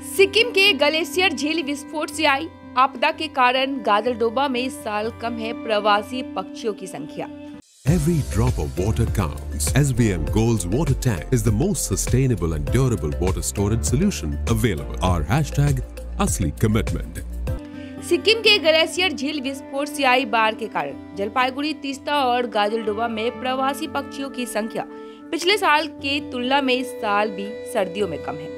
सिक्किम के ग्लेशियर झील विस्फोट से आई आपदा के कारण गाजलडोबा में इस साल कम है प्रवासी पक्षियों की संख्या। Every drop of water counts. SBM Gold's water tank is the most sustainable and durable water storage solution available. Our hashtag असली commitment. सिक्किम के ग्लेशियर झील विस्फोट से आई बाढ़ के कारण जलपाईगुड़ी, तीस्ता और गाजलडोबा में प्रवासी पक्षियों की संख्या पिछले साल के तुलना में इस साल भी सर्दियों में कम है।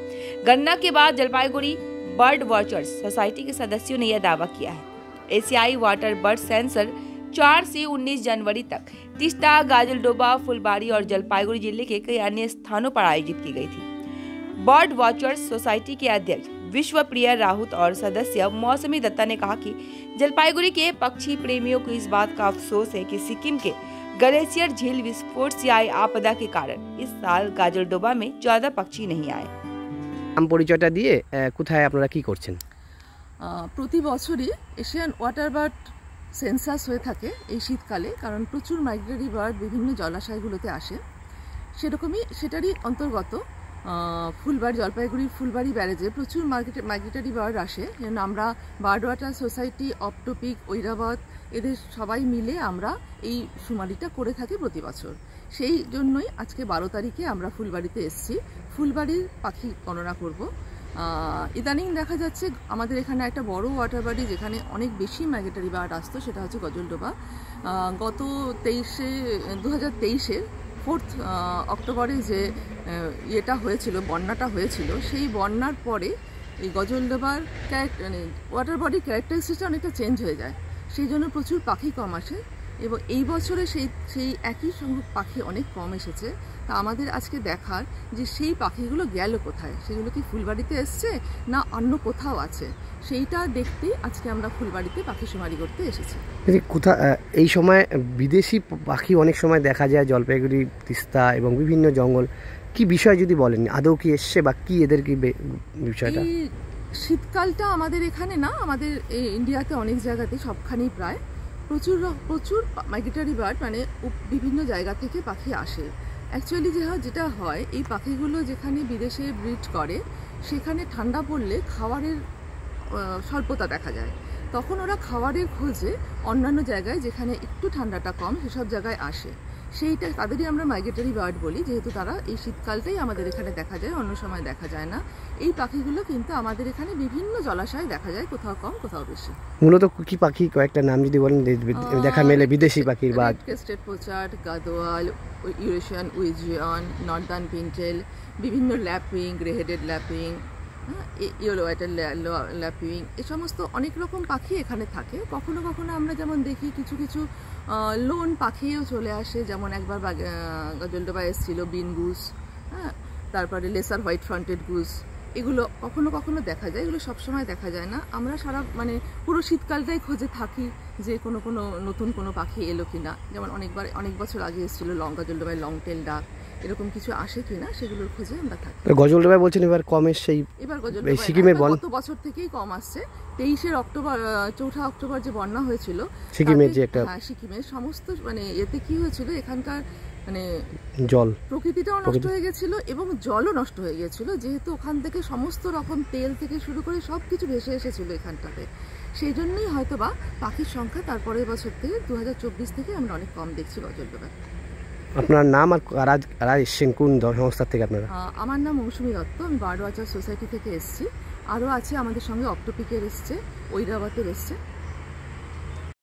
गणना के बाद जलपाईगुड़ी बर्ड वॉचर्स सोसाइटी के सदस्यों ने यह दावा किया है। एशियाई वाटर बर्ड सेंसर 4 से 19 जनवरी तक तीस्ता, गाजलडोबा, फुलबाड़ी और जलपाईगुड़ी जिले के कई अन्य स्थानों पर आयोजित की गई थी। बर्ड वॉचर्स सोसाइटी के अध्यक्ष विश्वप्रिया राहुत और सदस्य मौसमी दत्ता ने कहा कि जलपाईगुड़ी के पक्षी प्रेमियों को इस बात का अफसोस है कि सिक्किम के ग्लेशियर झील विस्फोट से आई आपदा के कारण इस साल गाजलडोबा में ज्यादा पक्षी नहीं आए। নাম পরিচয়টা দিয়ে কোথায় আপনারা কি করছেন? প্রতি বছরই এশিয়ান ওয়াটার বার্ড সেন্সাস হয়ে থাকে এই শীতকালে, কারণ প্রচুর মাইগ্রেটরি বার্ড বিভিন্ন জলাশয়গুলোতে আসে। সেটারই অন্তর্গত ফুলবাড়ি, জলপাইগুড়ির ফুলবাড়ি ব্যারেজে প্রচুর মাইগ্রেটরি বার্ড আসে। যেন আমরা বার্ড ওয়াটার সোসাইটি, অপটপিক, ঐরাবত এদের সবাই মিলে আমরা এই শুমারিটা করে থাকি প্রতি বছর। সেই জন্যই আজকে 12 তারিখে আমরা ফুলবাড়িতে এসেছি, ফুলবাড়ির পাখি গণনা করব। ইদানিং দেখা যাচ্ছে আমাদের এখানে একটা বড় ওয়াটার বাড়ি যেখানে অনেক বেশি মাইগ্রেটরি বার্ড আসতো, সেটা হচ্ছে গজলডোবা। গত 2023-এর 4 অক্টোবরে যে ইয়েটা হয়েছিল, বন্যাটা হয়েছিল, সেই বন্যার পরে এই গজলডোবার ওয়াটার বডির ক্যারেক্টারিস্টিকটা অনেকটা চেঞ্জ হয়ে যায়, সেই জন্য প্রচুর পাখি কম আসে এবং এই বছরে সেই একই সংখ্যক পাখি অনেক কম এসেছে। তা আমাদের আজকে দেখার যে সেই পাখিগুলো গেল কোথায়, সেগুলো কি ফুলবাড়িতে এসছে না অন্য কোথাও আছে, সেইটা দেখতেই আজকে আমরা ফুলবাড়িতে পাখি শুমারি করতে এসেছি। এই সময় বিদেশি পাখি অনেক সময় দেখা যায় জলপাইগুড়ি, তিস্তা এবং বিভিন্ন জঙ্গল, কি বিষয় যদি বলেন, আদৌ কি এসছে বা কি এদের কি বিষয়টা? এই শীতকালটা আমাদের এখানে না, আমাদের ইন্ডিয়াতে অনেক জায়গাতে সবখানেই প্রায় প্রচুর মাইগ্রেটরি বার্ড মানে বিভিন্ন জায়গা থেকে পাখি আসে। অ্যাকচুয়ালি যেটা হয়, এই পাখিগুলো যেখানে বিদেশে ব্রিড করে সেখানে ঠান্ডা পড়লে খাবারের স্বল্পতা দেখা যায়, তখন ওরা খাবারের খোঁজে অন্যান্য জায়গায় যেখানে একটু ঠান্ডাটা কম সেসব জায়গায় আসে। সেইটা তাদেরই আমরা মাইগ্রেটরি বার্ড বলি, যেহেতু তারা এই শীতকালটাই আমাদের এখানে দেখা যায়, অন্য সময় দেখা যায় না। এই পাখিগুলো কিন্তু আমাদের এখানে বিভিন্ন জলাশয়ে দেখা যায়, কোথাও কম কোথাও বেশি। মূলত কি পাখি কয়েকটা নাম যদি বলেন দেখা মেলে বিদেশি পাখির? বা crested pochard, gadwall, Eurasian wigeon, northern pintail, বিভিন্ন lapwing, grey headed lapwing, yellow হোয়াইটের ল্যাপিং, এ সমস্ত অনেক রকম পাখি এখানে থাকে। কখনো কখনো আমরা যেমন দেখি কিছু লোন পাখিও চলে আসে, যেমন একবার গজলডোবা এসেছিল বিন গুস, তারপরে লেসার হোয়াইট ফ্রন্টেড গুস, এগুলো কখনো কখনো দেখা যায়, এগুলো সবসময় দেখা যায় না। আমরা পুরো শীতকালটাই খোঁজে থাকি যে কোনো নতুন কোনো পাখি এলো কিনা, যেমন অনেক বছর আগে এসেছিল গজলডোবায় লং টেল ডাক, এরকম কিছু আসে কিনা সেগুলোর খোঁজে আমরা থাকি। গজলডোবায় বলছেন এবার কম এসছে, এবার গজলডোবায় গত বছর থেকেই কম আসছে। 4 অক্টোবর যে বন্যা হয়েছিল সিকিমের, যে একটা সিকিমের সমস্ত মানে এতে কি হয়েছিল, এখানকার মানে জল প্রকৃতিটাও নষ্ট হয়ে গেছিল এবং জলও নষ্ট হয়ে গেছিল, যেহেতু ওখান থেকে সমস্ত রকম তেল থেকে শুরু করে সবকিছু ভেসে এসেছিল এখানটাতে। সেই জন্যই হয়তো বা পাখির সংখ্যা তারপরের বছর থেকে 2024 থেকে আমরা অনেক কম দেখছি গজলডোবায়। আপনার নাম আর কারা এসছেন, কোন সংস্থা থেকে আপনারা? আমার নাম মৌসুমী দত্ত, আমি বার্ড ওয়াচার সোসাইটি থেকে এসেছি। আরও আছে আমাদের সঙ্গে অপটপিকের এসছে, ঐরাবতের এসছে।